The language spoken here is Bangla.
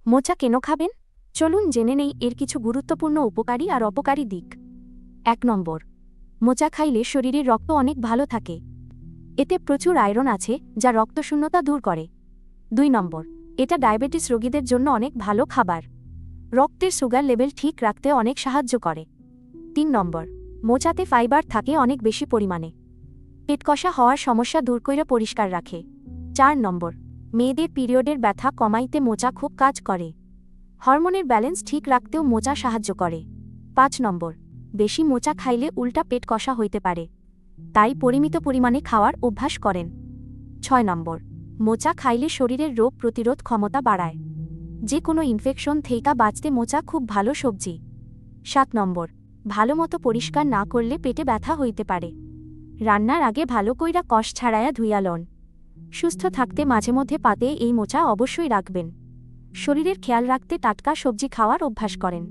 মোচা কেন খাবেন? চলুন জেনে নেই এর কিছু গুরুত্বপূর্ণ উপকারী আর অপকারী দিক। 1 নম্বর, মোচা খাইলে শরীরের রক্ত অনেক ভালো থাকে। এতে প্রচুর আয়রন আছে যা রক্তশূন্যতা দূর করে। 2 নম্বর, এটা ডায়াবেটিস রোগীদের জন্য অনেক ভালো খাবার। রক্তের সুগার লেভেল ঠিক রাখতে অনেক সাহায্য করে। 3 নম্বর, মোচাতে ফাইবার থাকে অনেক বেশি পরিমাণে। পেটকষা হওয়ার সমস্যা দূর কইরা পরিষ্কার রাখে। 4 নম্বর, মেয়েদের পিরিয়ডের ব্যথা কমাইতে মোচা খুব কাজ করে। হরমোনের ব্যালেন্স ঠিক রাখতেও মোচা সাহায্য করে। 5 নম্বর, বেশি মোচা খাইলে উল্টা পেট কষা হইতে পারে, তাই পরিমিত পরিমাণে খাওয়ার অভ্যাস করেন। 6 নম্বর, মোচা খাইলে শরীরের রোগ প্রতিরোধ ক্ষমতা বাড়ায়। যে কোনো ইনফেকশন থেকে বাঁচতে মোচা খুব ভালো সবজি। 7 নম্বর, ভালোমতো পরিষ্কার না করলে পেটে ব্যথা হইতে পারে। রান্নার আগে ভালো কইরা কষ ছাড়ায়া ধুইয়া লন। সুস্থ থাকতে মাঝে মধ্যে পাতে এই মোচা অবশ্যই রাখবেন। শরীরের খেয়াল রাখতে টাটকা সবজি খাওয়ার অভ্যাস করেন।